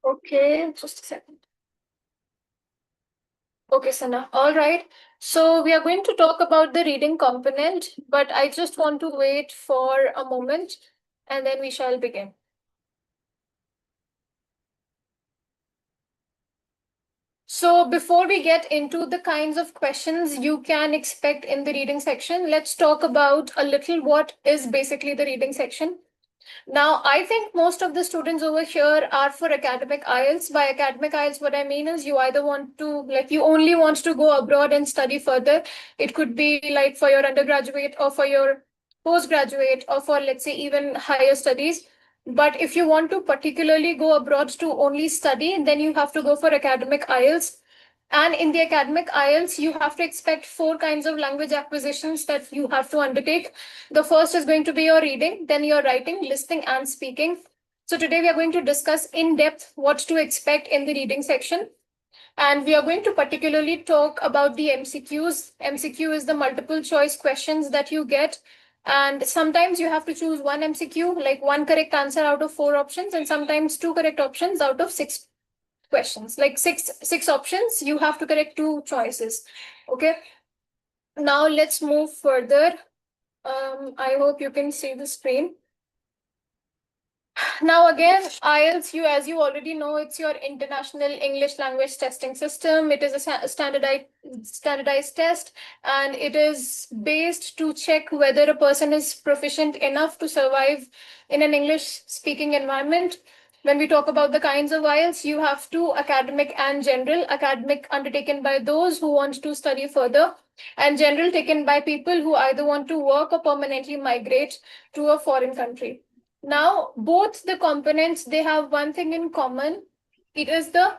Okay, just a second. Okay, Sana. All right. So we are going to talk about the reading component, but I just want to wait for a moment and then we shall begin. So before we get into the kinds of questions you can expect in the reading section, let's talk about a little what is basically the reading section. Now, I think most of the students over here are for academic IELTS. By academic IELTS, what I mean is you either want to, like, you only want to go abroad and study further. It could be like for your undergraduate or for your postgraduate or for, let's say, even higher studies. But if you want to particularly go abroad to only study, then you have to go for academic IELTS. And in the academic IELTS, you have to expect four kinds of language acquisitions that you have to undertake. The first is going to be your reading, then your writing, listening, and speaking. So today we are going to discuss in depth what to expect in the reading section. And we are going to particularly talk about the MCQs. MCQ is the multiple choice questions that you get. And sometimes you have to choose one MCQ, like one correct answer out of four options, and sometimes two correct options out of six questions. Like six options, you have to correct two choices. Okay. Now let's move further. I hope you can see the screen. Now again, IELTS, as you already know, it's your international English language testing system. It is a standardized test, and it is based to check whether a person is proficient enough to survive in an English speaking environment. When we talk about the kinds of IELTS, you have two, academic and general. Academic undertaken by those who want to study further, and general taken by people who either want to work or permanently migrate to a foreign country. Now, both the components, they have one thing in common. It is the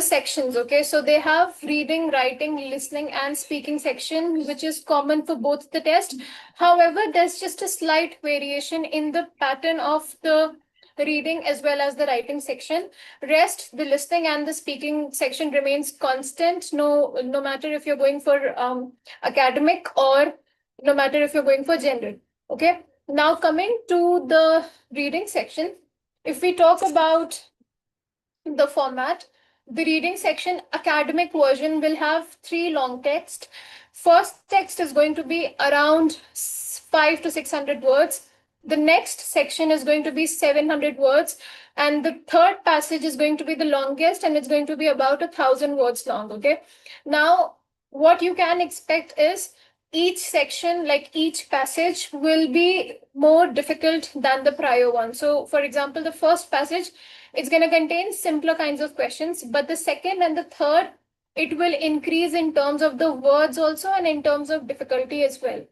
sections. Okay, so they have reading, writing, listening, and speaking section, which is common for both the tests. However, there's just a slight variation in the pattern of the reading as well as the writing section. Rest, the listening and the speaking section remains constant, no matter if you're going for academic or no matter if you're going for general. Okay. Now coming to the reading section, if we talk about the format, the reading section academic version will have three long text. First text is going to be around 5 to 600 words. The next section is going to be 700 words. And the third passage is going to be the longest, and it's going to be about 1,000 words long. Okay. Now, what you can expect is each section, like each passage, will be more difficult than the prior one. So, for example, the first passage, it's going to contain simpler kinds of questions, but the second and the third, it will increase in terms of the words also and in terms of difficulty as well.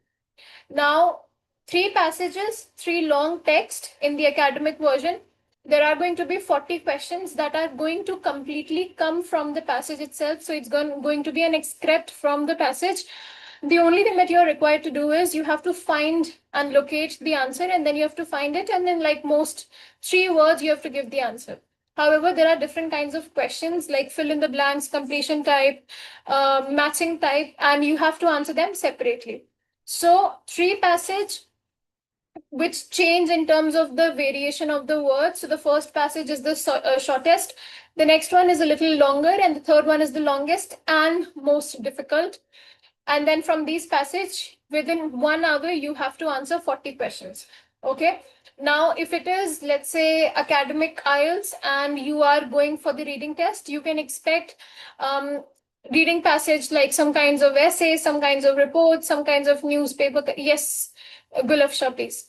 Now, three passages, three long text in the academic version. There are going to be 40 questions that are going to completely come from the passage itself. So it's going to be an excerpt from the passage. The only thing that you're required to do is you have to find and locate the answer, and then you have to find it. And then, like most 3 words, you have to give the answer. However, there are different kinds of questions like fill in the blanks, completion type, matching type, and you have to answer them separately. So, three passage which change in terms of the variation of the words. So, the first passage is the shortest, the next one is a little longer, and the third one is the longest and most difficult. And then from these passage, within 1 hour, you have to answer 40 questions. Okay. Now, if it is, let's say, academic IELTS and you are going for the reading test, you can expect reading passage like some kinds of essays, some kinds of reports, some kinds of newspaper. Yes, Gulafsha, please.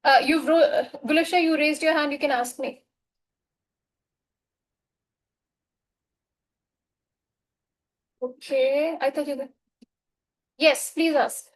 Gulafsha, you raised your hand. You can ask me. Okay, I thought you. Yes, please ask.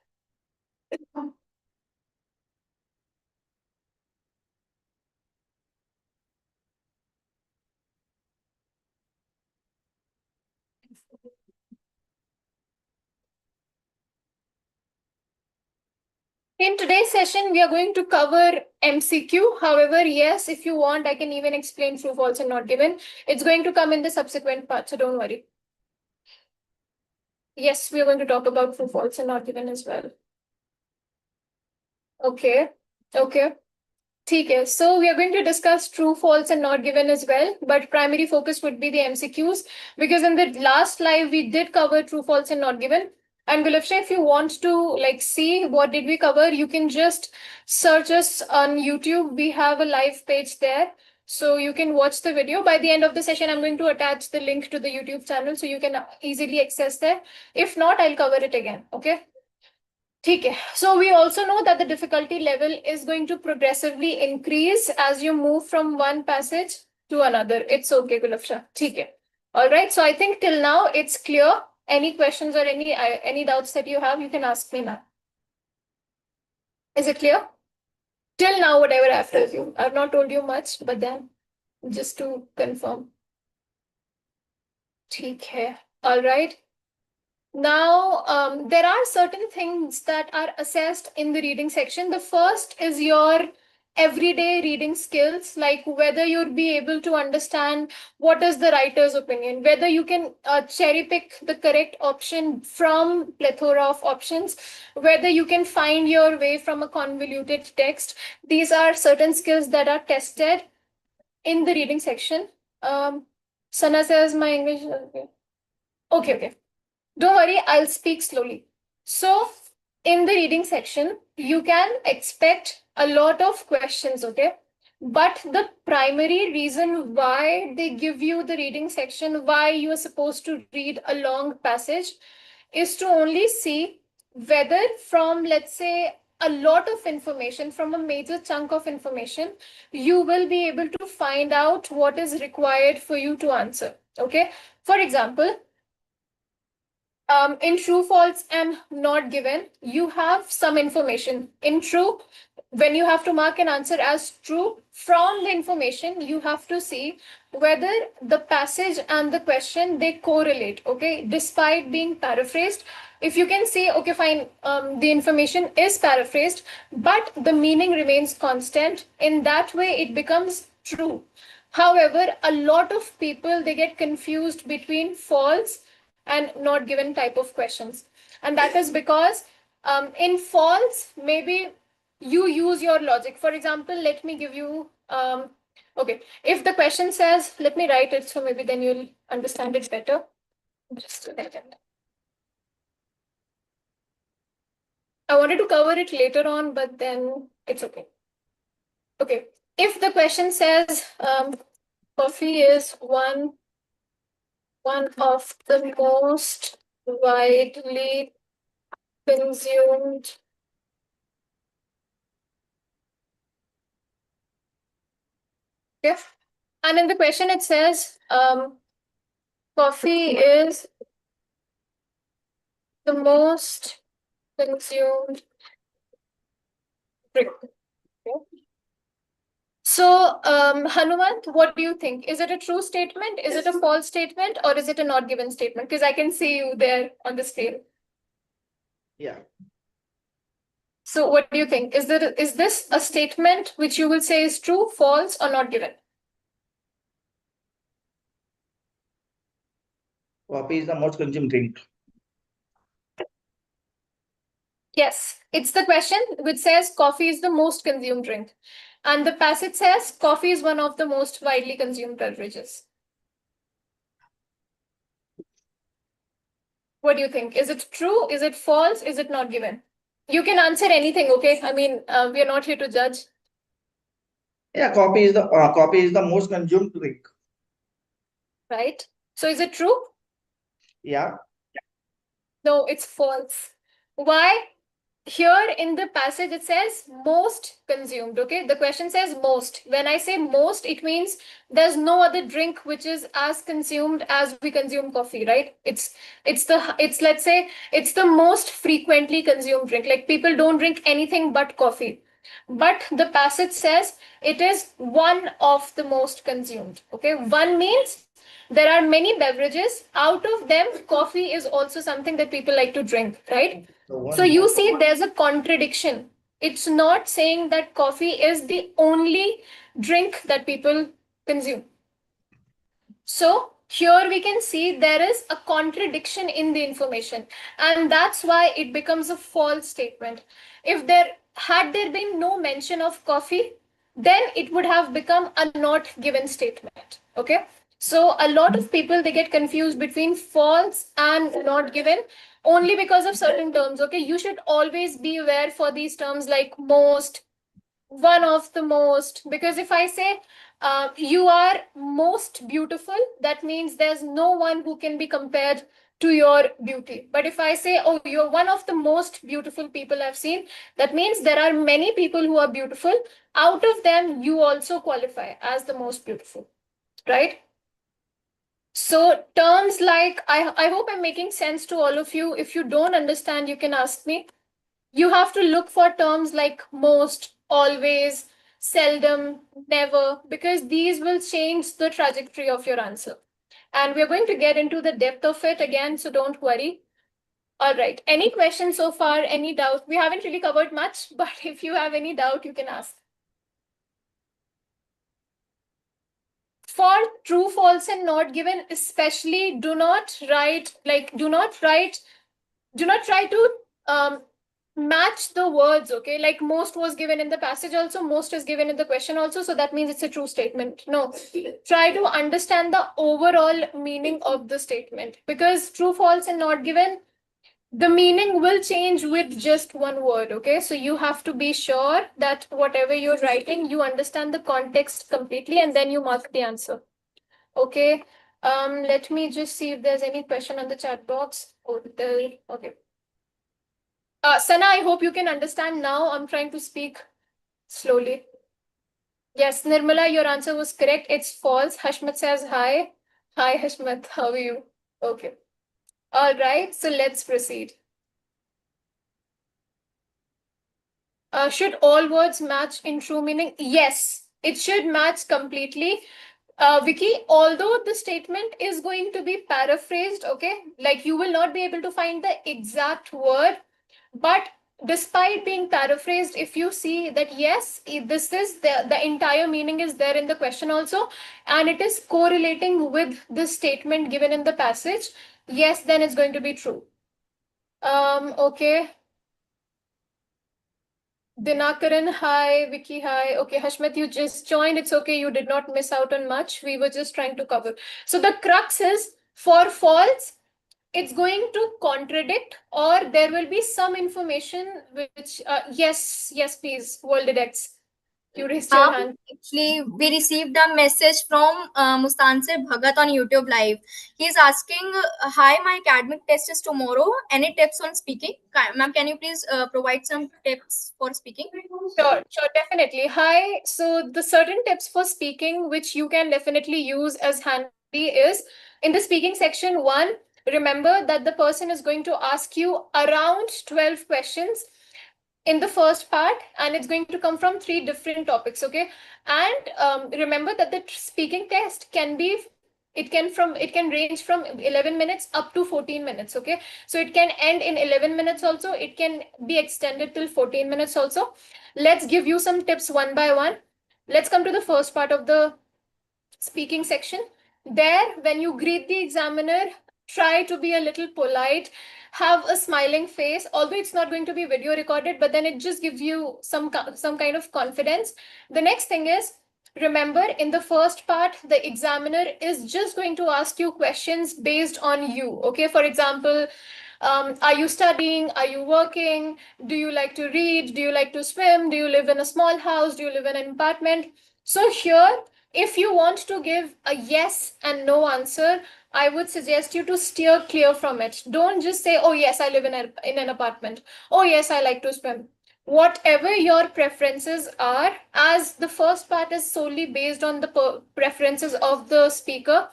In today's session, we are going to cover MCQ. However, yes, if you want, I can even explain true, false, and not given. It's going to come in the subsequent part, so don't worry. Yes, we are going to talk about true, false, and not given as well. Okay. Okay. Okay, so we are going to discuss true, false, and not given as well, but primary focus would be the MCQs because in the last live we did cover true, false, and not given. And Gulafsha, if you want to like see what did we cover, you can just search us on YouTube. We have a live page there, so you can watch the video. By the end of the session, I'm going to attach the link to the YouTube channel so you can easily access there. If not, I'll cover it again. Okay. Okay. So we also know that the difficulty level is going to progressively increase as you move from one passage to another. It's okay, Gulafsha. Okay. All right. So I think till now it's clear. Any questions or any doubts that you have, you can ask me now. Is it clear? Till now, whatever I've told you, I've not told you much, but then just to confirm. Okay. All right. Now, there are certain things that are assessed in the reading section. The first is your everyday reading skills, like whether you'd be able to understand what is the writer's opinion, whether you can cherry pick the correct option from plethora of options, whether you can find your way from a convoluted text. These are certain skills that are tested in the reading section. Sana says my English. Okay, okay. Okay. Don't worry, I'll speak slowly. So, in the reading section, you can expect a lot of questions, okay? But the primary reason why they give you the reading section, why you are supposed to read a long passage, is to only see whether from, let's say, a lot of information, from a major chunk of information, you will be able to find out what is required for you to answer, okay? For example, in true, false, and not given, you have some information. In true, when you have to mark an answer as true, from the information, you have to see whether the passage and the question they correlate, okay, despite being paraphrased. If you can say, okay, fine, the information is paraphrased, but the meaning remains constant, in that way it becomes true. However, a lot of people they get confused between false and not given type of questions. And that is because in false, maybe you use your logic. For example, let me give you, okay, if the question says, let me write it so maybe then you'll understand it better. Just a second. I wanted to cover it later on, but then it's okay. Okay, if the question says coffee is one of the most widely consumed. Okay. And in the question, it says coffee is the most consumed drink. Okay. So, Hanumant, what do you think? Is it a true statement? Is it a false statement? Or is it a not given statement? Because I can see you there on the scale. Yeah. So, what do you think? Is this a statement which you will say is true, false, or not given? Coffee is the most consumed drink. Yes, it's the question which says coffee is the most consumed drink. And the passage says coffee is one of the most widely consumed beverages. What do you think? Is it true? Is it false? Is it not given? You can answer anything, okay? I mean, we are not here to judge. Yeah, coffee is the most consumed drink. Right? So is it true? Yeah. No, it's false. Why? Here in the passage it says most consumed, okay? The question says most. When I say most, it means there's no other drink which is as consumed as we consume coffee, right? It's let's say it's the most frequently consumed drink. Like people don't drink anything but coffee. But the passage says it is one of the most consumed, okay? One means there are many beverages. Out of them, coffee is also something that people like to drink, right? So you see, there's a contradiction. It's not saying that coffee is the only drink that people consume. So here we can see there is a contradiction in the information, and that's why it becomes a false statement. If there had there been no mention of coffee, then it would have become a not given statement. Okay. So a lot of people, they get confused between false and not given only because of certain terms. Okay. You should always be aware for these terms like most, one of the most, because if I say you are most beautiful, that means there's no one who can be compared to your beauty. But if I say, oh, you're one of the most beautiful people I've seen, that means there are many people who are beautiful. Out of them, you also qualify as the most beautiful, right? So terms like, I hope I'm making sense to all of you. If you don't understand, you can ask me. You have to look for terms like most, always, seldom, never, because these will change the trajectory of your answer. And we're going to get into the depth of it again, so don't worry. All right. Any questions so far? Any doubt? We haven't really covered much, but if you have any doubt, you can ask. For true, false, and not given, especially do not write, do not try to match the words. Okay, like most was given in the passage also, most is given in the question also, so that means it's a true statement. No, try to understand the overall meaning of the statement, because true, false, and not given, the meaning will change with just one word. Okay, so you have to be sure that whatever you're writing, you understand the context completely, and then you mark the answer. Okay. Let me just see if there's any question on the chat box. Oh, okay. Sana, I hope you can understand now. I'm trying to speak slowly. Yes, Nirmala, your answer was correct. It's false. Hashmat says hi. Hi, Hashmat. How are you? Okay. All right. So let's proceed. Should all words match in true meaning? Yes, it should match completely. Vicky, although the statement is going to be paraphrased, okay, like you will not be able to find the exact word, but despite being paraphrased, if you see that yes, this is the entire meaning is there in the question also, and it is correlating with the statement given in the passage, yes, then it's going to be true. Okay. Dinakaran, hi. Vicky, hi. Okay, Hashmat, you just joined. It's okay. You did not miss out on much. We were just trying to cover. So the crux is for false, it's going to contradict, or there will be some information which, yes, please, World EdX. You raised your hand. Actually, we received a message from Mustansir Bhagat on YouTube Live. He's asking, "Hi, my academic test is tomorrow. Any tips on speaking?" Ma'am, can you please provide some tips for speaking? Sure, definitely. Hi. So the certain tips for speaking, which you can definitely use as handy, is in the speaking section one, remember that the person is going to ask you around 12 questions in the first part, and it's going to come from 3 different topics. Okay. And remember that the speaking test can be, it can range from 11 minutes up to 14 minutes. Okay, so it can end in 11 minutes also, it can be extended till 14 minutes also. Let's give you some tips one by one. Let's come to the first part of the speaking section. There, when you greet the examiner, try to be a little polite, have a smiling face, although it's not going to be video recorded, but then it just gives you some kind of confidence. The next thing is, remember, in the first part, the examiner is just going to ask you questions based on you. Okay, for example, are you studying? Are you working? Do you like to read? Do you like to swim? Do you live in a small house? Do you live in an apartment? So here, if you want to give a yes and no answer, I would suggest you to steer clear from it. Don't just say, oh, yes, I live in an apartment. Oh, yes, I like to swim. Whatever your preferences are, as the first part is solely based on the preferences of the speaker,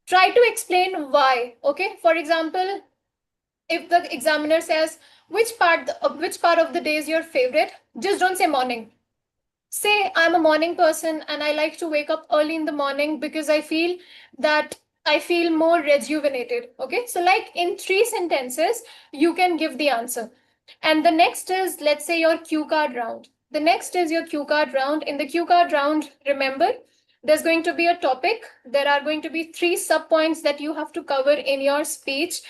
try to explain why. Okay, for example, if the examiner says which part of the day is your favorite, just don't say morning. Say, I'm a morning person and I like to wake up early in the morning because I feel more rejuvenated. Okay, so like in 3 sentences you can give the answer. And the next is, let's say, your cue card round. The next is your cue card round. In the cue card round, remember, there's going to be a topic. There are going to be 3 sub points that you have to cover in your speech.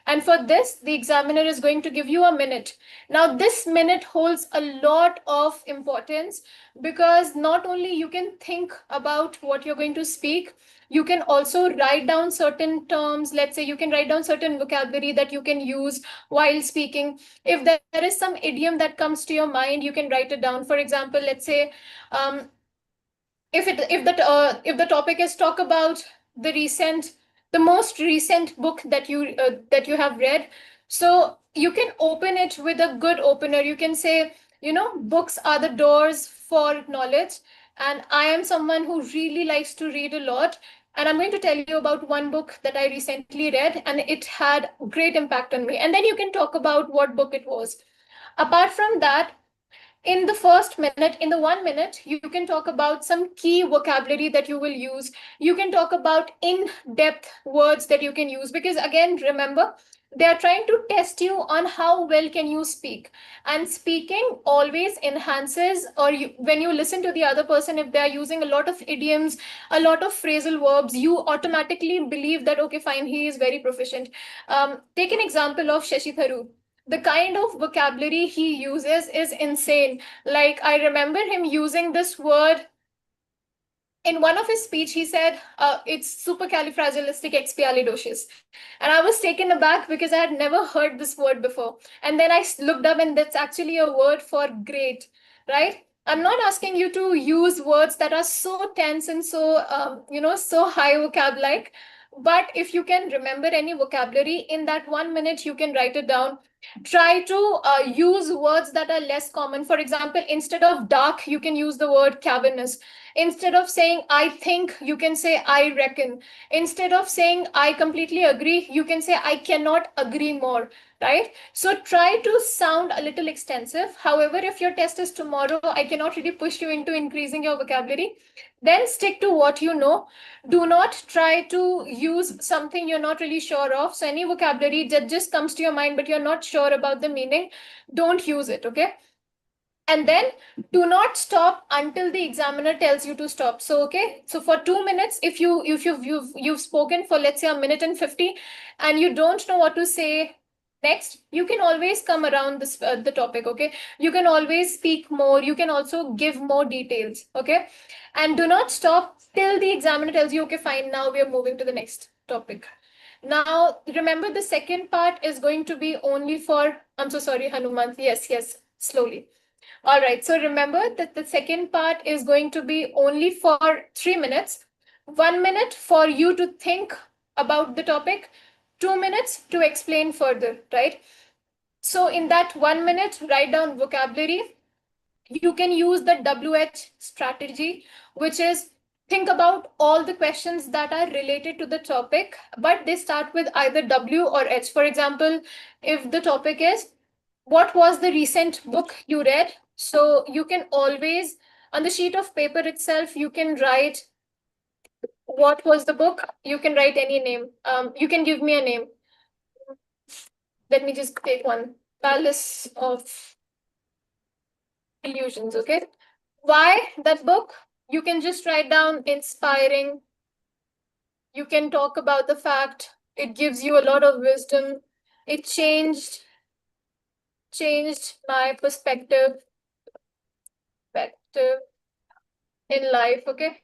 And for this, the examiner is going to give you a minute. Now, this minute holds a lot of importance because not only you can think about what you're going to speak, you can also write down certain terms. Let's say you can write down certain vocabulary that you can use while speaking. If there is some idiom that comes to your mind, you can write it down. For example, let's say um, if the topic is talk about the most recent book that you have read, so you can open it with a good opener. You can say, books are the doors for knowledge, and I am someone who really likes to read a lot, and I'm going to tell you about one book that I recently read and it had great impact on me. And then you can talk about what book it was. Apart from that, in the first minute, in the 1 minute, you can talk about some key vocabulary that you will use. You can talk about in-depth words that you can use, because again, remember, they are trying to test you on how well can you speak. And speaking always enhances, or when you listen to the other person, if they are using a lot of idioms, a lot of phrasal verbs, you automatically believe that, okay, fine, he is very proficient. Take an example of Shashi Tharoor. The kind of vocabulary he uses is insane. Like, I remember him using this word in one of his speech. He said, it's supercalifragilisticexpialidocious. And I was taken aback because I had never heard this word before. And then I looked up, and that's actually a word for great, right? I'm not asking you to use words that are so tense and so, so high vocab like. But if you can remember any vocabulary in that 1 minute, you can write it down. Try to use words that are less common. For example, instead of dark, you can use the word cavernous. Instead of saying I think, you can say I reckon. Instead of saying I completely agree, you can say I cannot agree more, right? So try to sound a little extensive. However, if your test is tomorrow, I cannot really push you into increasing your vocabulary. Then stick to what you know. Do not try to use something you're not really sure of. So any vocabulary that just comes to your mind, but you're not sure about the meaning, don't use it, okay? And then do not stop until the examiner tells you to stop. So, okay, so for 2 minutes, if you've spoken for, let's say, a minute and 50, and you don't know what to say next, you can always come around this the topic, okay? You can always speak more. You can also give more details, okay? And do not stop till the examiner tells you, okay, fine, now we are moving to the next topic. Now, remember, the second part is going to be only for, I'm so sorry, Hanuman. Yes, slowly. All right, so remember that the second part is going to be only for 3 minutes. 1 minute for you to think about the topic, 2 minutes to explain further, right? So in that 1 minute, write down vocabulary. You can use the WH strategy, which is think about all the questions that are related to the topic, but they start with either W or H. For example, if the topic is what was the recent book you read? So you can always, on the sheet of paper itself, you can write what was the book. You can write any name. You can give me a name. Let me just take one. Palace of Illusions, okay? Why that book? You can just write down inspiring. You can talk about the fact it gives you a lot of wisdom. It changed my perspective in life, okay?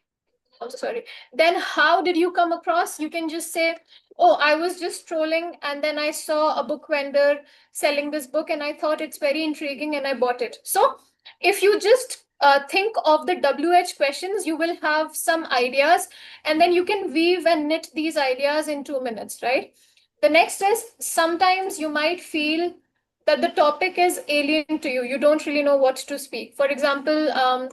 I'm so sorry. Then how did you come across? You can just say, oh, I was just strolling and then I saw a book vendor selling this book and I thought it's very intriguing and I bought it. So if you just think of the WH questions, you will have some ideas, and then you can weave and knit these ideas in 2 minutes, right? The next is, sometimes you might feel that the topic is alien to you. You don't really know what to speak. For example,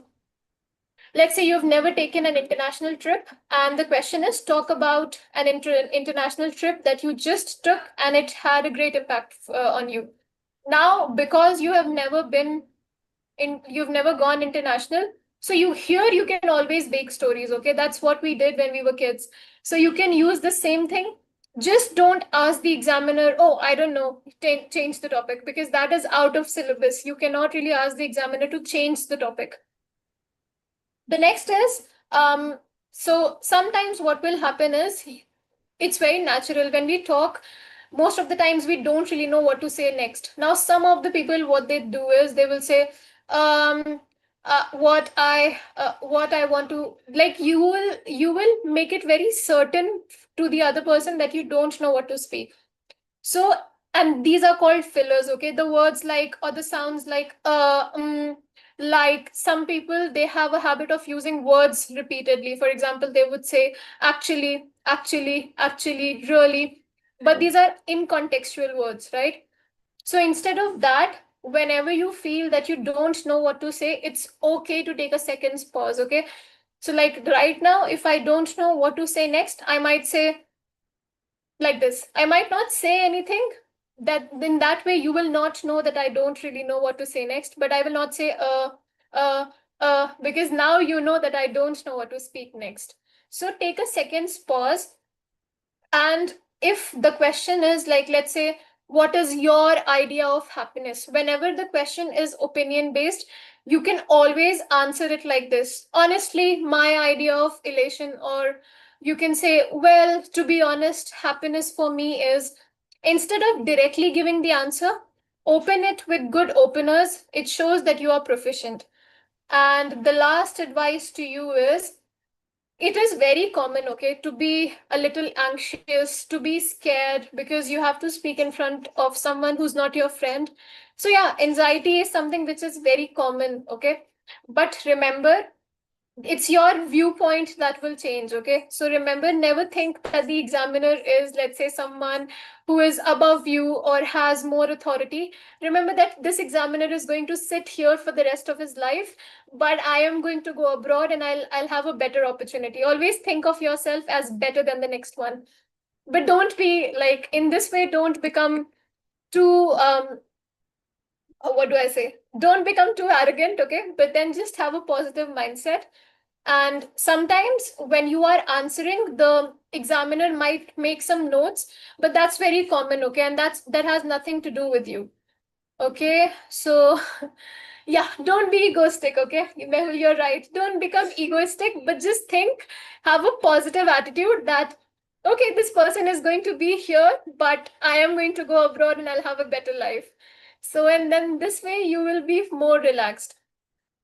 let's say you've never taken an international trip, and the question is talk about an international trip that you just took and it had a great impact on you. Now, because you have never you've never gone international, so you can always bake stories, okay? That's what we did when we were kids. So you can use the same thing. Just don't ask the examiner, oh, I don't know, change the topic, because that is out of syllabus. You cannot really ask the examiner to change the topic. The next is, so sometimes what will happen is, it's very natural when we talk. most of the times we don't really know what to say next. Now, some of the people, what they do is they will say, what I want to, like, you will make it very certain to the other person that you don't know what to speak. So, and these are called fillers, okay? The words like, or the sounds like some people, they have a habit of using words repeatedly. For example, they would say, actually, really. But these are incontextual words, right? So instead of that, whenever you feel that you don't know what to say, it's okay to take a second's pause, okay? So, like right now, if I don't know what to say next, I might say, like this. I might not say anything, that in that way you will not know that I don't really know what to say next, but I will not say uh because now you know that I don't know what to speak next. So take a second's pause, and if the question is like, let's say, what is your idea of happiness? Whenever the question is opinion based, you can always answer it like this. Honestly, my idea of elation, or you can say, well, to be honest, happiness for me is, instead of directly giving the answer, open it with good openers. It shows that you are proficient. And the last advice to you is, it is very common, okay, to be a little anxious, to be scared because you have to speak in front of someone who's not your friend. So, yeah, anxiety is something which is very common, okay? But remember, it's your viewpoint that will change, okay? So remember, never think that the examiner is, let's say, someone who is above you or has more authority. Remember that this examiner is going to sit here for the rest of his life, but I am going to go abroad and I'll have a better opportunity. Always think of yourself as better than the next one. But don't be like, in this way, don't become too what do I say? Don't become too arrogant, okay? But then just have a positive mindset. And sometimes when you are answering, the examiner might make some notes, but that's very common, okay? And that has nothing to do with you. Okay, so yeah, don't be egoistic, okay? Mehul, you're right. Don't become egoistic, but just think, have a positive attitude that, okay, this person is going to be here, but I am going to go abroad and I'll have a better life. So, and then this way you will be more relaxed.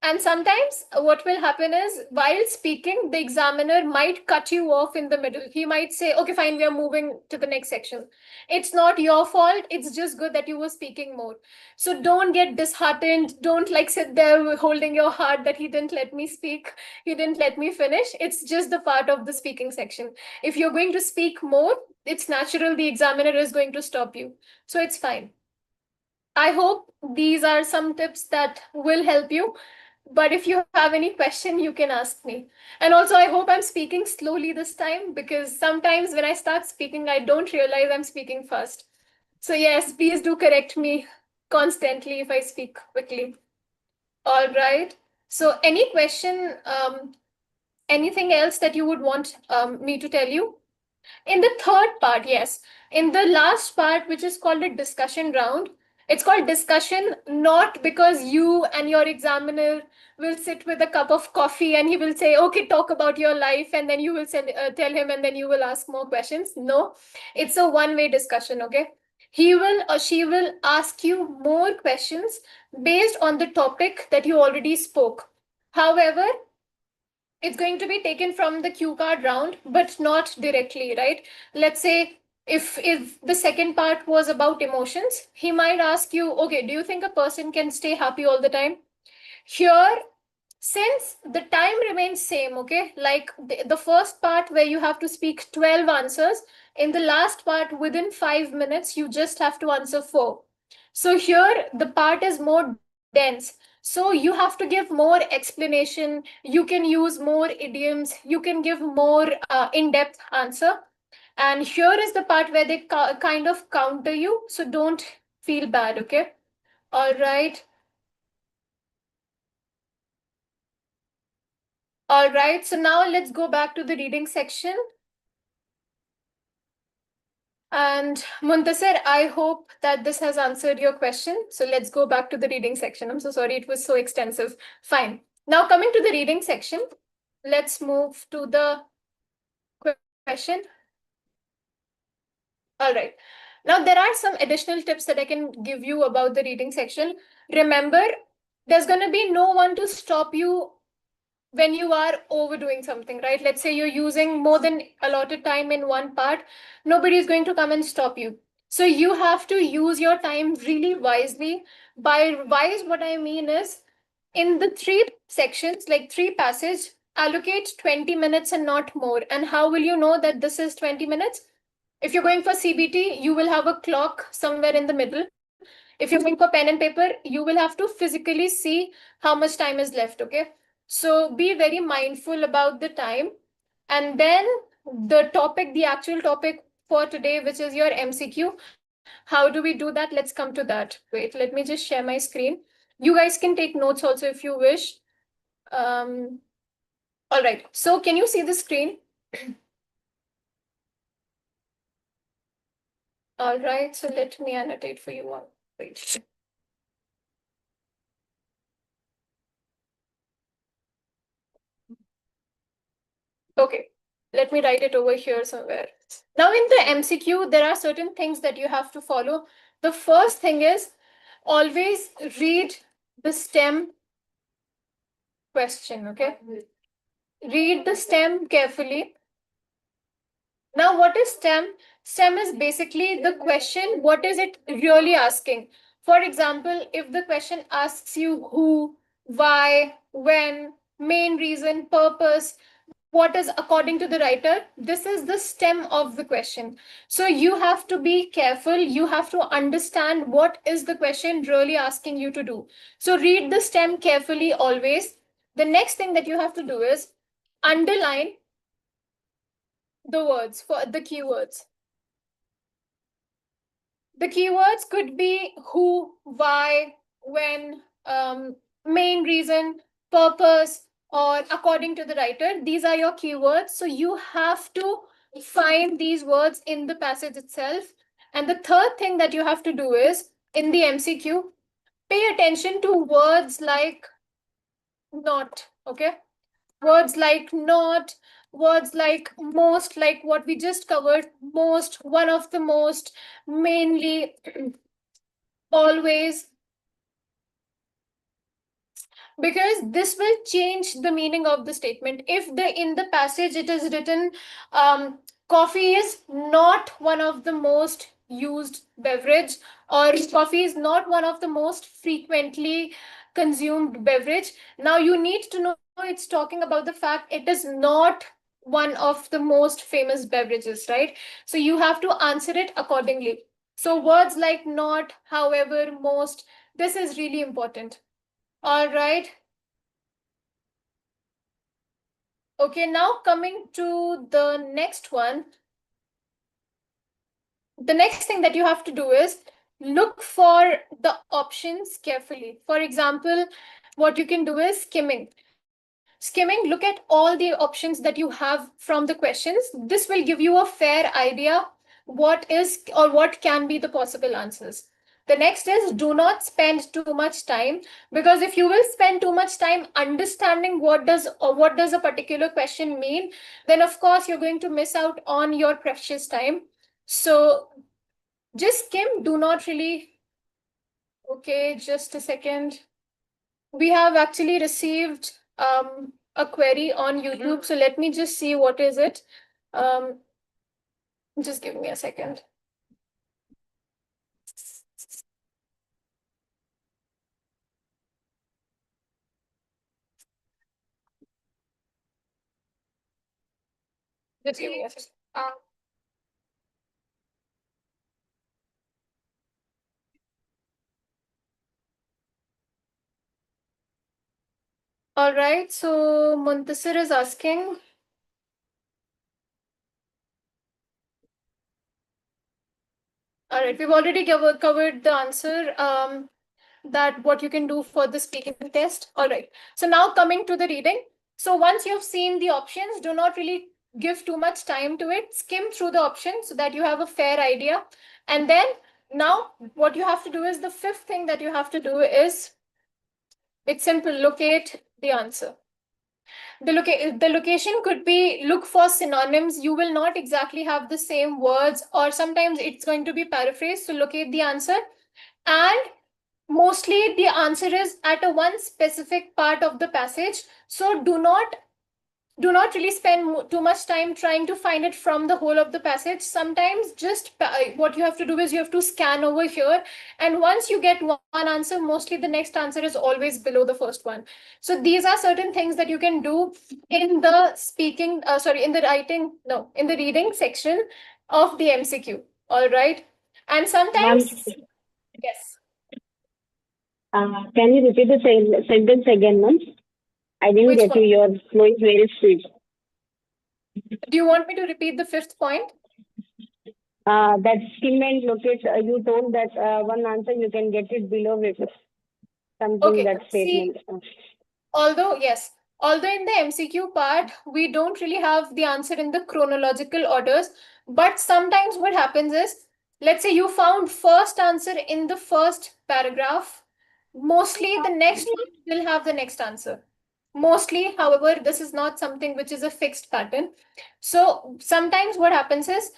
And sometimes what will happen is, while speaking, the examiner might cut you off in the middle. He might say, okay, fine, we are moving to the next section. It's not your fault. It's just good that you were speaking more. So don't get disheartened. Don't like sit there holding your heart that he didn't let me speak. He didn't let me finish. It's just the part of the speaking section. If you're going to speak more, it's natural. The examiner is going to stop you. So it's fine. I hope these are some tips that will help you. But if you have any question, you can ask me. And also, I hope I'm speaking slowly this time, because sometimes when I start speaking, I don't realize I'm speaking fast. So yes, please do correct me constantly if I speak quickly. All right. So any question, anything else that you would want me to tell you? In the third part, yes. In the last part, which is called a discussion round, it's called discussion not because you and your examiner will sit with a cup of coffee and he will say, okay, talk about your life, and then you will tell him, and then you will ask more questions. No, it's a one-way discussion, okay? He will or she will ask you more questions based on the topic that you already spoke. However, it's going to be taken from the cue card round, but not directly, right? Let's say if the second part was about emotions, he might ask you, okay, do you think a person can stay happy all the time? Here, since the time remains same, okay, like the first part where you have to speak 12 answers, in the last part within 5 minutes you just have to answer 4. So here the part is more dense, so you have to give more explanation, you can use more idioms, you can give more in-depth answer. And here is the part where they kind of counter you, so don't feel bad, okay? All right. All right, so now let's go back to the reading section. And Muntasir, I hope that this has answered your question. So let's go back to the reading section. I'm so sorry, it was so extensive. Fine. Now coming to the reading section, let's move to the question. All right. Now, there are some additional tips that I can give you about the reading section. Remember, there's going to be no one to stop you when you are overdoing something, right? Let's say you're using more than allotted time in one part, nobody is going to come and stop you. So you have to use your time really wisely. By wise, what I mean is in the three sections, like three passage, allocate 20 minutes and not more. And how will you know that this is 20 minutes? If you're going for CBT, you will have a clock somewhere in the middle. If you're going for pen and paper, you will have to physically see how much time is left, okay? So be very mindful about the time. And then the topic, the actual topic for today, which is your MCQ. How do we do that? Let's come to that. Wait, let me just share my screen. You guys can take notes also if you wish. Um, all right, so can you see the screen? All right, so let me annotate for you all. Wait. Okay, let me write it over here somewhere. Now in the MCQ, there are certain things that you have to follow. The first thing is always read the STEM question, okay? Read the STEM carefully. Now, what is STEM? STEM is basically the question, what is it really asking? For example, if the question asks you who, why, when, main reason, purpose, what is according to the writer, this is the stem of the question. So you have to be careful. You have to understand what is the question really asking you to do. So read the stem carefully always. The next thing that you have to do is underline the words for the keywords. The keywords could be who, why, when, main reason, purpose, or according to the writer. These are your keywords. So you have to find these words in the passage itself. And the third thing that you have to do is in the MCQ, pay attention to words like not, okay? Words like not, words like most, like what we just covered, most, one of the most, mainly, always, because this will change the meaning of the statement. If the in the passage it is written coffee is not one of the most used beverage, or coffee is not one of the most frequently consumed beverage, now you need to know it's talking about the fact it is not one of the most famous beverages, right? So you have to answer it accordingly. So words like not, however, most, this is really important. All right. Okay, now coming to the next one. The next thing that you have to do is look for the options carefully. For example, what you can do is skimming. Skimming, look at all the options that you have from the questions. This will give you a fair idea what is or what can be the possible answers. The next is do not spend too much time, because if you will spend too much time understanding what does a particular question mean, then of course you're going to miss out on your precious time. So just skim, do not really. Okay, just a second. We have actually received a query on YouTube. So let me just see what is it. Um, just give me a second. Just give me a second. All right, so Muntasir is asking. All right, we've already covered the answer. That what you can do for the speaking test. All right. So now coming to the reading. So once you've seen the options, do not really give too much time to it. Skim through the options so that you have a fair idea. And then now what you have to do is the fifth thing that you have to do is it's simple, locate the answer. The location could be look for synonyms. You will not exactly have the same words, or sometimes it's going to be paraphrased to locate the answer. And mostly the answer is at a one specific part of the passage. So do not really spend too much time trying to find it from the whole of the passage. Sometimes just what you have to do is you have to scan over here, and once you get one answer, mostly the next answer is always below the first one. So these are certain things that you can do in the in the writing, no, in the reading section of the MCQ. All right. And Ma'am, sometimes, yes. can you repeat the sentence again, ma'am? I didn't Which get you. one? Your flow is very sweet. Do you want me to repeat the fifth point? That skim and locate, you told that one answer you can get it below it. Something Okay. that See, statement. although in the MCQ part, we don't really have the answer in the chronological orders, but sometimes what happens is, let's say you found first answer in the first paragraph, mostly the next one will have the next answer. Mostly, however, this is not something which is a fixed pattern. So sometimes what happens is,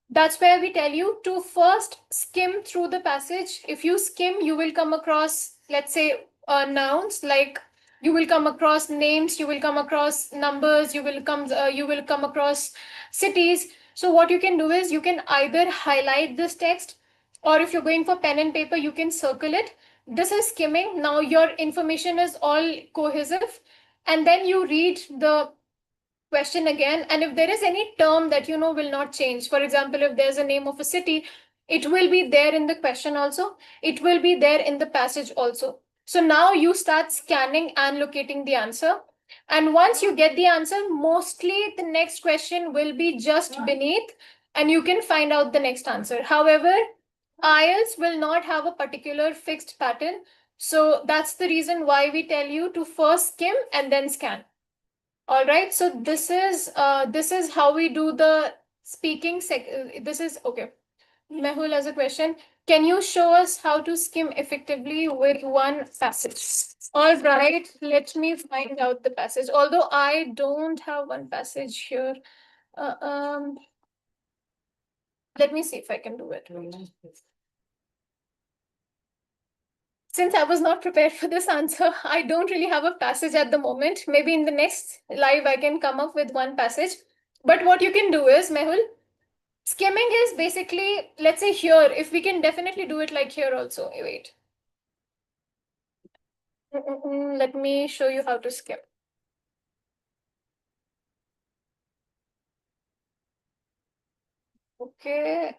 that's where we tell you to first skim through the passage. If you skim, you will come across, let's say, nouns, like you will come across names, you will come across numbers, you will come across cities. So what you can do is you can either highlight this text, or if you're going for pen and paper, you can circle it. This is skimming. Now your information is all cohesive, and then you read the question again, and if there is any term that you know will not change, for example, if there's a name of a city, it will be there in the question also, it will be there in the passage also. So now you start scanning and locating the answer, and once you get the answer, mostly the next question will be just beneath, and you can find out the next answer. However, IELTS will not have a particular fixed pattern, so that's the reason why we tell you to first skim and then scan. All right, so this is how we do the speaking this is okay. Mehul has a question. Can you show us how to skim effectively with one passage? All right, let me find out the passage. Although I don't have one passage here. Uh, um, let me see if I can do it. Since I was not prepared for this answer, I don't really have a passage at the moment. Maybe in the next live, I can come up with one passage. But what you can do is, Mehul, skimming is basically, let's say here, if we can definitely do it like here also. Wait. Let me show you how to skim. Okay.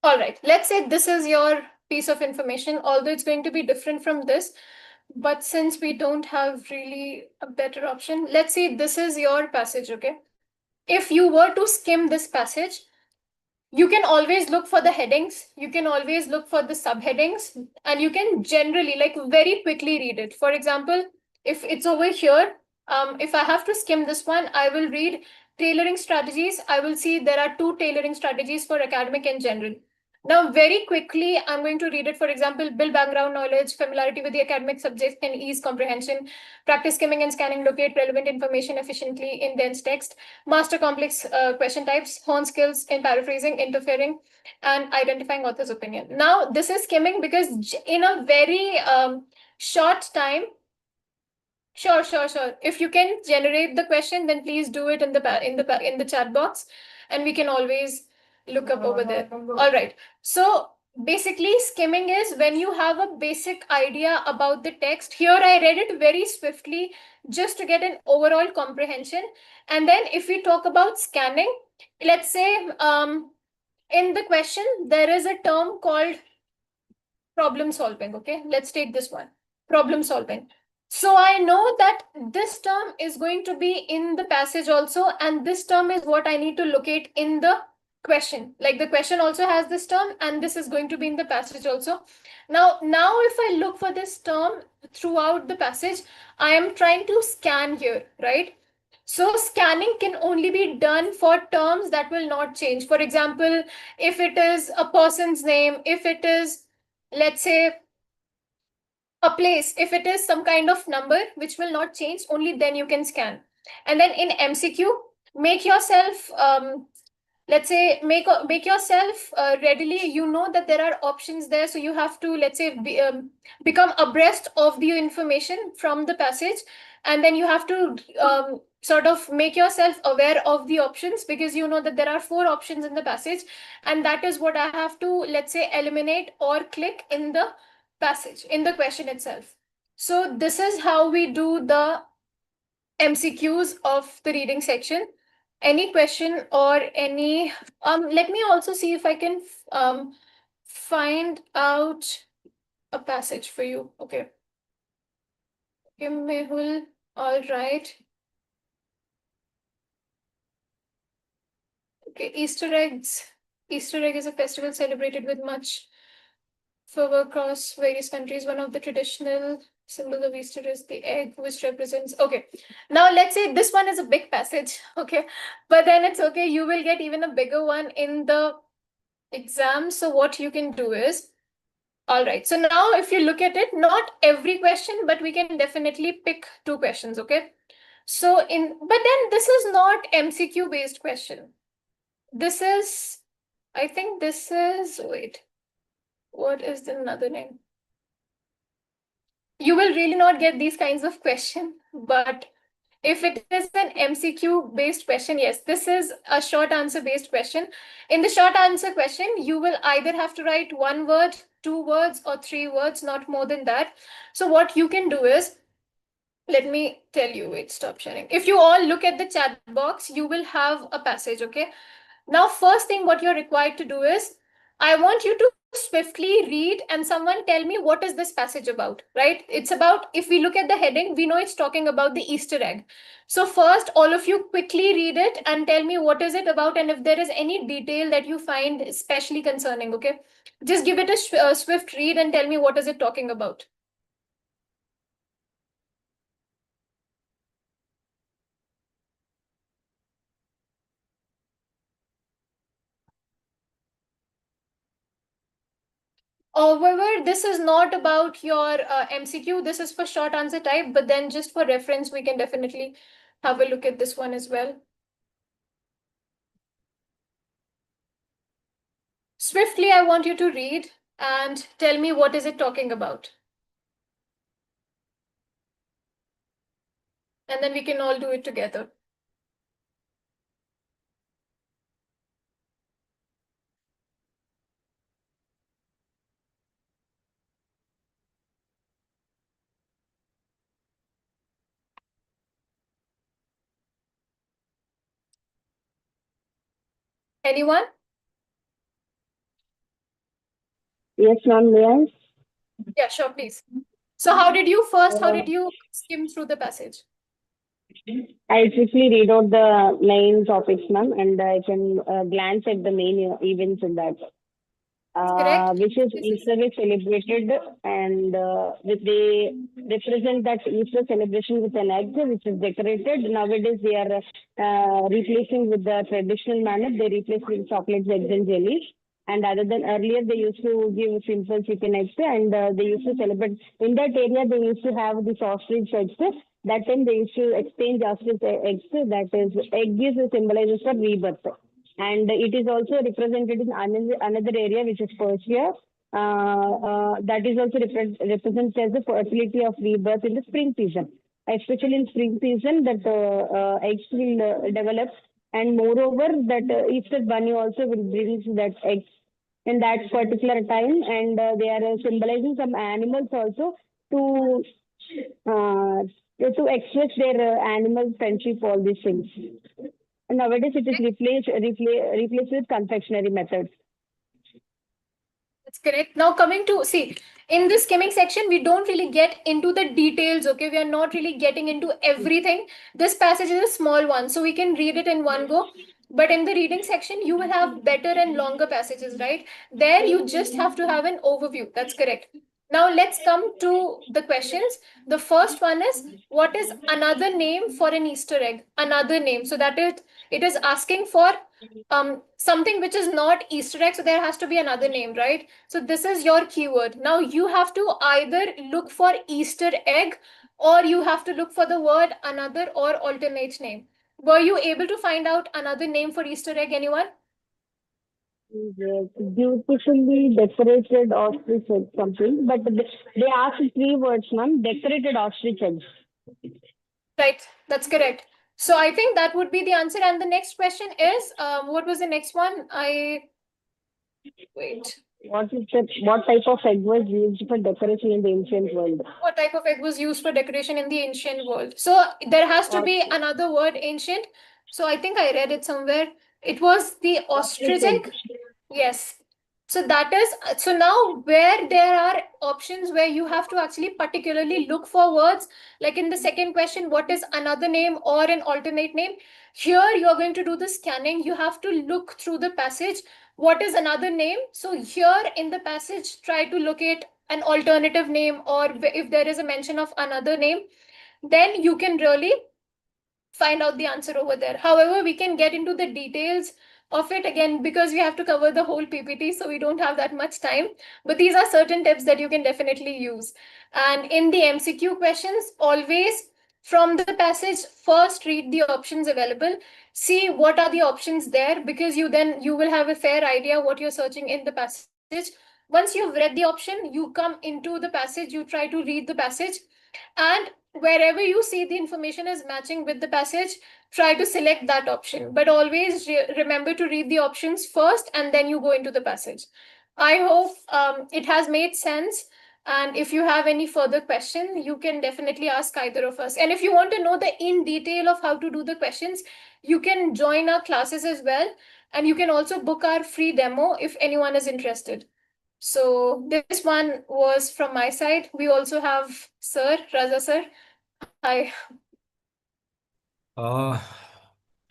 All right, let's say this is your piece of information, although it's going to be different from this. But since we don't have really a better option, let's say this is your passage, okay? If you were to skim this passage, you can always look for the headings, you can always look for the subheadings, and you can generally, like, very quickly read it. For example, if it's over here, if I have to skim this one, I will read tailoring strategies. I will see there are two tailoring strategies for academic and general. Now, very quickly, I'm going to read it. For example, build background knowledge, familiarity with the academic subject, and ease comprehension. Practice skimming and scanning, locate relevant information efficiently in dense text. Master complex question types, hone skills in paraphrasing, interfering, and identifying author's opinion. Now, this is skimming because in a very short time, sure. If you can generate the question, then please do it in the chat box, and we can always look up over there. All right. So basically, skimming is when you have a basic idea about the text. Here, I read it very swiftly just to get an overall comprehension. And then, if we talk about scanning, let's say in the question there is a term called problem solving. Okay, let's take this one, problem solving. So I know that this term is going to be in the passage also, and this term is what I need to locate in the question. Like the question also has this term, and this is going to be in the passage also. Now if I look for this term throughout the passage, I am trying to scan here, right? So scanning can only be done for terms that will not change. For example, if it is a person's name, if it is, let's say, a place. If it is some kind of number which will not change, only then you can scan. And then in MCQ, make yourself let's say make yourself readily, you know that there are options there, so you have to, let's say, become abreast of the information from the passage, and then you have to sort of make yourself aware of the options, because you know that there are 4 options in the passage, and that is what I have to, let's say, eliminate or click in the passage, in the question itself. So this is how we do the MCQs of the reading section. Any question or any let me also see if I can find out a passage for you. Okay. Okay, Mehul. All right. Okay, Easter eggs. Easter egg is a festival celebrated with much fervor across various countries. One of the traditional symbols of Easter is the egg, which represents. Okay, now let's say this one is a big passage. Okay, but then it's okay. You will get even a bigger one in the exam. So what you can do is, all right. So now if you look at it, not every question, but we can definitely pick 2 questions. Okay. So but then this is not MCQ based question. This is, I think this is, wait, what is the another name? You will really not get these kinds of question, but if it is an MCQ based question, yes, this is a short answer based question. In the short answer question, you will either have to write 1 word, 2 words, or 3 words, not more than that. So what you can do is, let me tell you, wait, stop sharing. If you all look at the chat box, you will have a passage, okay? Now, first thing what you're required to do is, I want you to swiftly read and someone tell me what is this passage about, right? It's about, if we look at the heading, we know it's talking about the Easter egg. So first, all of you quickly read it and tell me what is it about, and if there is any detail that you find especially concerning, okay? Just give it a swift read and tell me what is it talking about. However, this is not about your MCQ. This is for short answer type, but then just for reference, we can definitely have a look at this one as well. Swiftly, I want you to read and tell me what is it talking about. And then we can all do it together. Anyone? Yes, ma'am, may I? Yeah, sure, please. So how did you skim through the passage? I quickly read out the main topics, ma'am, and I can glance at the main events in that. Correct. Which is Easter is celebrated, and they represent that Easter celebration with an egg which is decorated. Nowadays they are replacing with the traditional manner. They replace with chocolates, eggs, and jellies. And other than earlier, they used to give simple chicken eggs, and they used to celebrate. In that area, they used to have the ostrich eggs. That time they used to exchange ostrich eggs. That is, egg is symbolizes for rebirth. And it is also represented in another area, which is Persia. That is also represented as the fertility of rebirth in the spring season. Especially in spring season, that eggs will develop, and moreover, that Easter bunny also will bring that eggs in that particular time, and they are symbolizing some animals also to express their animal friendship, all these things. And nowadays it is replaced with confectionery methods. That's correct. Now coming to, see, in this skimming section, we don't really get into the details, okay? We are not really getting into everything. This passage is a small one, so we can read it in one go. But in the reading section, you will have better and longer passages, right? There, you just have to have an overview. That's correct. Now let's come to the questions. The first one is, what is another name for an Easter egg? Another name. So that it is asking for something which is not Easter egg, so there has to be another name, right? So this is your keyword. Now you have to either look for Easter egg, or you have to look for the word another or alternate name. Were you able to find out another name for Easter egg, anyone? Yes, beautifully decorated ostrich egg something, but they asked three words, ma'am. Decorated ostrich eggs. Right, that's correct. So I think that would be the answer. And the next question is, what was the next one? Wait. What type of egg was used for decoration in the ancient world? What type of egg was used for decoration in the ancient world? So there has to be another word, ancient. So I think I read it somewhere. It was the ostrich egg. Yes. So that is, so now where there are options where you have to actually particularly look for words, like in the second question, what is another name or an alternate name? Here you're going to do the scanning. You have to look through the passage. What is another name? So here in the passage, try to locate an alternative name, or if there is a mention of another name, then you can really find out the answer over there. However, we can get into the details of it again because we have to cover the whole PPT, so we don't have that much time. But these are certain tips that you can definitely use. And in the MCQ questions, always from the passage, first read the options available. See what are the options there, because you will have a fair idea what you're searching in the passage. Once you've read the option, you come into the passage, you try to read the passage, and wherever you see the information is matching with the passage, try to select that option. But always remember to read the options first and then you go into the passage. I hope it has made sense. And if you have any further question, you can definitely ask either of us. And if you want to know the in detail of how to do the questions, you can join our classes as well. And you can also book our free demo if anyone is interested. So this one was from my side. We also have Sir, Raza Sir. Hi. Uh,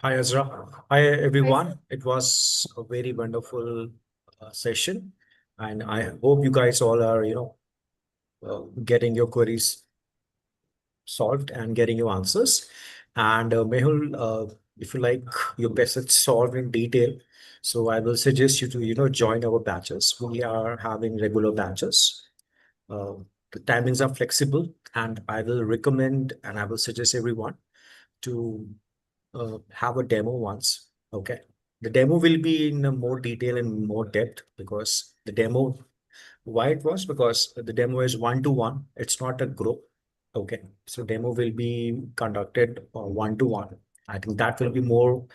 Hi, Azra. Hi, everyone. It was a very wonderful session, and I hope you guys all are, getting your queries solved and getting your answers. And Mehul, if you like your message solved in detail, so I will suggest you to, join our batches. We are having regular batches. Uh, the timings are flexible, and I will recommend and I will suggest everyone to have a demo once. Okay. The demo will be in more detail and more depth because the demo, why it was because the demo is one-to-one. It's not a group. Okay. So demo will be conducted one-to-one. I think that will be more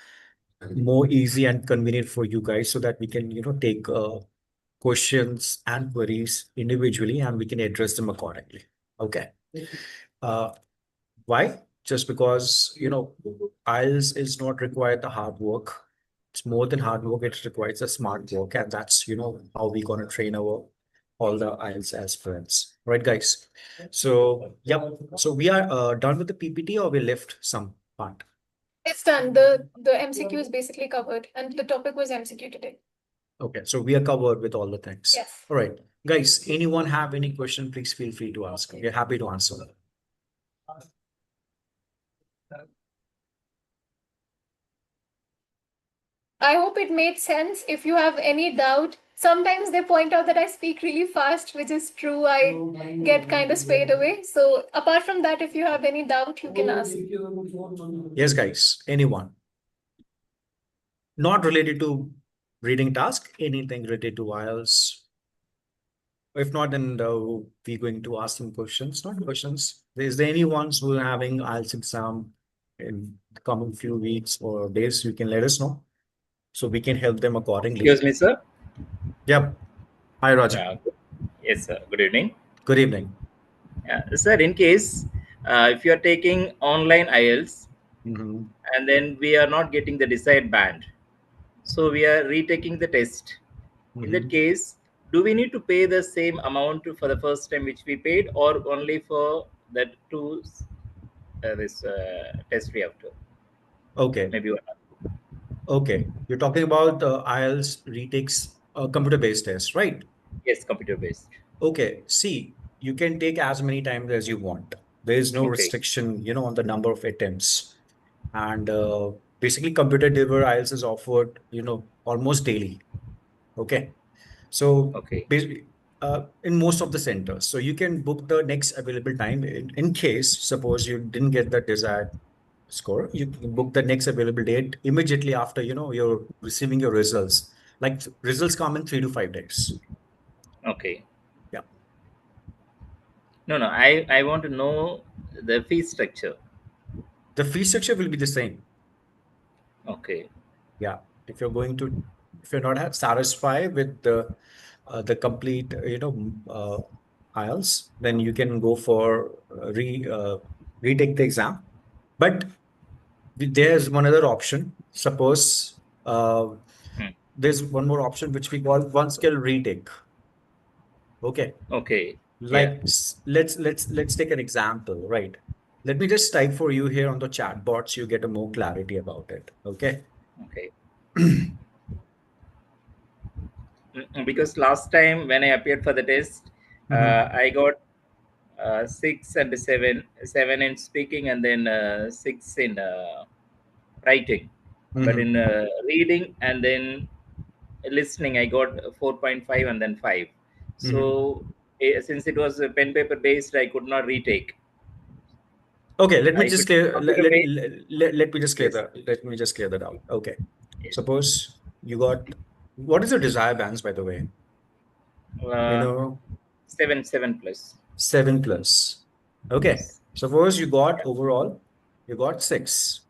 easy and convenient for you guys so that we can, take questions and queries individually and we can address them accordingly. Okay. Uh, why? Just because, IELTS is not required the hard work. It's more than hard work. It requires a smart work. And that's, how we're going to train our all the IELTS aspirants. Right, guys? So, yep. So we are done with the PPT or we left some part? It's done. The MCQ is basically covered, and the topic was MCQ today. Okay. So we are covered with all the things. Yes. All right. Guys, anyone have any question, please feel free to ask. We're happy to answer. I hope it made sense. If you have any doubt, sometimes they point out that I speak really fast, which is true. I get kind of swayed away. So apart from that, if you have any doubt, you can ask. Yes, guys. Anyone? Not related to reading task, anything related to IELTS. If not, then we're going to ask them questions, not questions. Is there anyone who are having IELTS exam in the coming few weeks or days? You can let us know so we can help them accordingly. Excuse me, sir. Yep. Hi, Roger. Yeah. Yes, sir. Good evening. Good evening. Sir, in case if you are taking online IELTS Mhm. and then we are not getting the desired band, so we are retaking the test. In that Mhm. case, do we need to pay the same amount for the first time which we paid, or only for that two this test we have to? Okay. Maybe one. Okay. You're talking about the IELTS retakes computer-based test, right? Yes, computer based. Okay. See, you can take as many times as you want. There is no Okay. restriction, on the number of attempts. And basically computer delivered IELTS is offered, almost daily. Okay. So Okay. basically, in most of the centers, so you can book the next available time in case, suppose you didn't get the desired score, you can book the next available date immediately after, you're receiving your results. Like results come in 3 to 5 days. Okay. Yeah. No, no. I want to know the fee structure. The fee structure will be the same. Okay. Yeah. If you're not satisfied with the complete, IELTS, then you can go for retake the exam. But there's one other option. Suppose Hmm. there's one more option which we call one skill retake. Okay. Okay. Yeah. Like let's take an example, right? Let me just type for you here on the chat box. You get a more clarity about it. Okay. Okay. Because last time when I appeared for the test, Mhm. I got 6 and 7, 7 in speaking, and then 6 in writing. But Mhm. in reading and then listening, I got 4.5 and then 5. Mhm. So since it was pen paper based, I could not retake. Okay, let me If just it was clear computer based, yes, let me just clear that out. Okay. yes. Suppose you got, what is your desire bands, by the way? You Uh, know, 7 plus. 7 plus. Okay. Yes, Suppose you got overall, you got 6.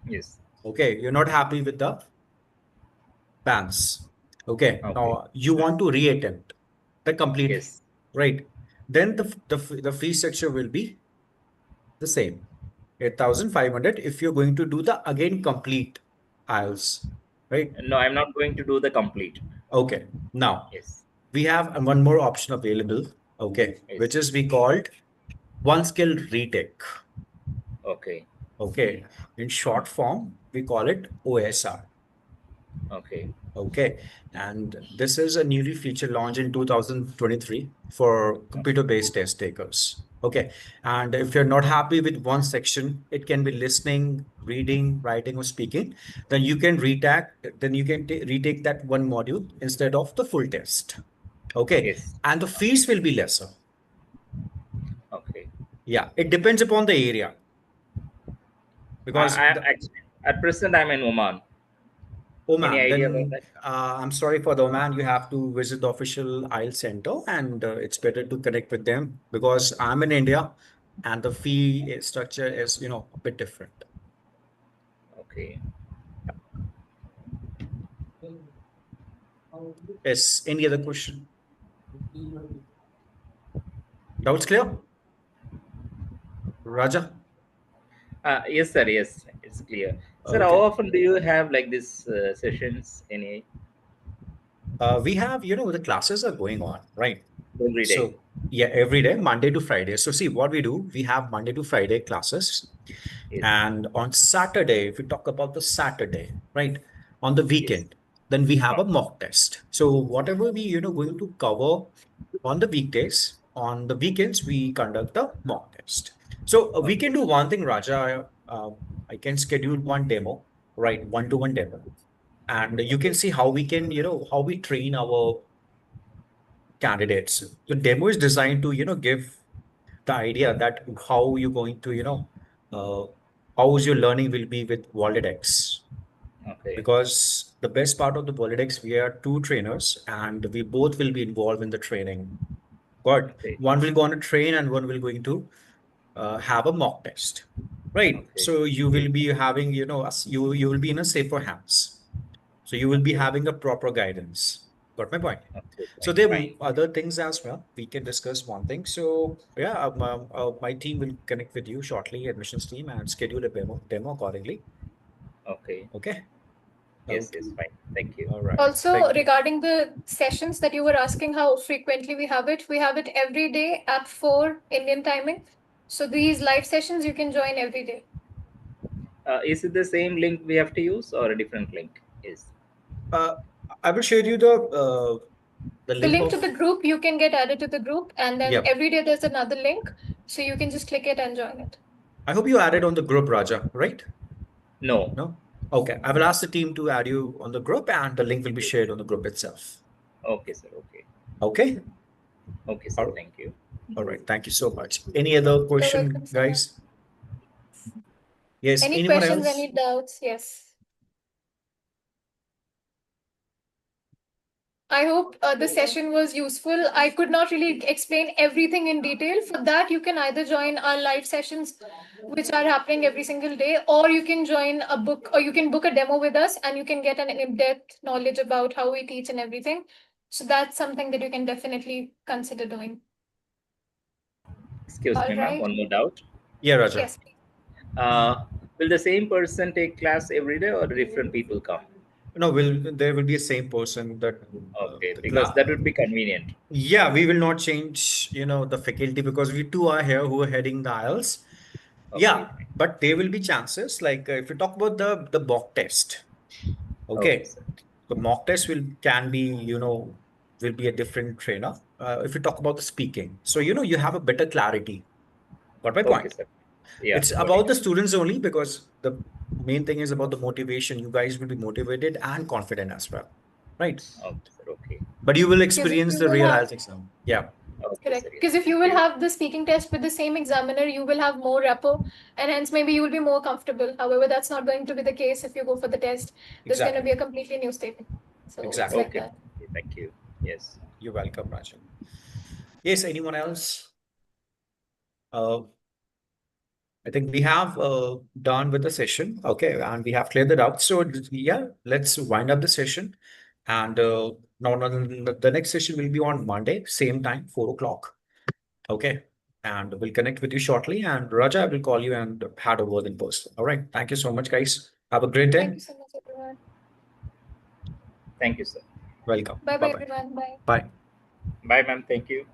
yes. Okay. You're not happy with the bands. Okay. Okay, Now you want to reattempt the complete, yes, right? Then the fee structure will be the same. 8,500 if you're going to do the again complete IELTS, right? no, I'm not going to do the complete. Okay. Now Yes, we have one more option available, okay, which yes. is we called one skill retake. Okay, Okay. In short form, we call it OSR. okay, Okay. And this is a newly featured launch in 2023 for computer-based test takers. Okay. And if you're not happy with one section, it can be listening, reading, writing, or speaking, then you can retake that one module instead of the full test. Okay. yes, And the fees will be lesser. okay. Yeah. It depends upon the area because I actually at present I'm in Oman. oh Any man, idea about then that? I'm sorry for the man. You have to visit the official IELTS center, and it's better to connect with them because I'm in India, and the fee structure is, a bit different. Okay. Yes. Any other question? Doubts clear? Raja? Yes, sir. Yes, it's clear. Sir, how Okay. often do you have like this sessions? Any We have, the classes are going on, right? every day? So yeah, every day, Monday to Friday. So see what we do, we have Monday to Friday classes. Yes, And on Saturday, if we talk about the Saturday, right, on the yes. weekend, then we have a mock test. So whatever we, going to cover on the weekdays, on the weekends, we conduct the mock test. So we Okay, can do one thing, Raja. I can schedule one demo, right, one-to-one demo, and you can okay, see how we can, how we train our candidates. The demo is designed to, give the idea that how you're going to, uh, how's your learning will be with Validex. okay, Because the best part of the Validex, we are two trainers and we both will be involved in the training. But okay, one will go on a train and one will going to have a mock test. Right. okay, So you yes, will be having, you will be in a safer hands. So you will be okay, having a proper guidance. Got my point? okay, So fine, there are fine. other things as well. We can discuss one thing. So yeah, my team will connect with you shortly, admissions team, and schedule a demo accordingly. Okay, Okay. yes, Okay. yes, fine. Thank you. All right. Also, Thank you. regarding the sessions that you were asking how frequently we have it every day at 4 Indian timing. So these live sessions you can join every day. Is it the same link we have to use or a different link? Yes. Uh, I will share you the The link link to of the group, you can get added to the group, and then yeah. every day there's another link. So you can just click it and join it. I hope you added on the group, Raja, right? No. No? Okay, I will ask the team to add you on the group, and the link will be shared on the group itself. Okay, sir. Okay. Okay. Okay, sir. All- Thank you. All right. Thank you so much. Any other You're question, welcome, sir. guys? Yes. Any Anyone questions, else? any doubts? Yes. I hope the session was useful. I could not really explain everything in detail. For that, you can either join our live sessions, which are happening every single day, or you can join a book, or you can book a demo with us and you can get an in-depth knowledge about how we teach and everything. So that's something that you can definitely consider doing. Excuse me, All ma'am. right. One more doubt. Yeah, Raja. Yes. Will the same person take class every day, or different people come? No, there will be a same person that Okay, the because that would be convenient. Yeah, we will not change, the faculty, because we two are here who are heading the IELTS. Okay, Yeah, fine. but there will be chances, like if you talk about the mock test. Okay, Okay, sir. the mock test can be, will be a different trainer. If you talk about the speaking, so you have a better clarity. Got my Okay, point? sir. Yeah, It's got it. about the students only, because the main thing is about the motivation. You guys will be motivated and confident as well, right? Okay, sir. Okay. But you will Because if experience you the will real have IELTS exam. Yeah, Okay, Correct. sir. Because Yes. if you will have the speaking test with the same examiner, you will have more rapport and hence maybe you will be more comfortable. However, that's not going to be the case if you go for the test. There's going to be exactly. a completely new statement. So it's Exactly. like Okay. that. Thank you. Yes. You're welcome, Rajan. Yes, anyone else? I think we have done with the session. Okay, and we have cleared it out. So yeah, let's wind up the session. And now the next session will be on Monday, same time, 4 o'clock. Okay. And we'll connect with you shortly. And Raja, I will call you and had a word in person. All right. Thank you so much, guys. Have a great Thank day. you so much, everyone. Thank you, sir. Welcome. Bye bye, Bye-bye. everyone. Bye. Bye. Bye, ma'am. Thank you.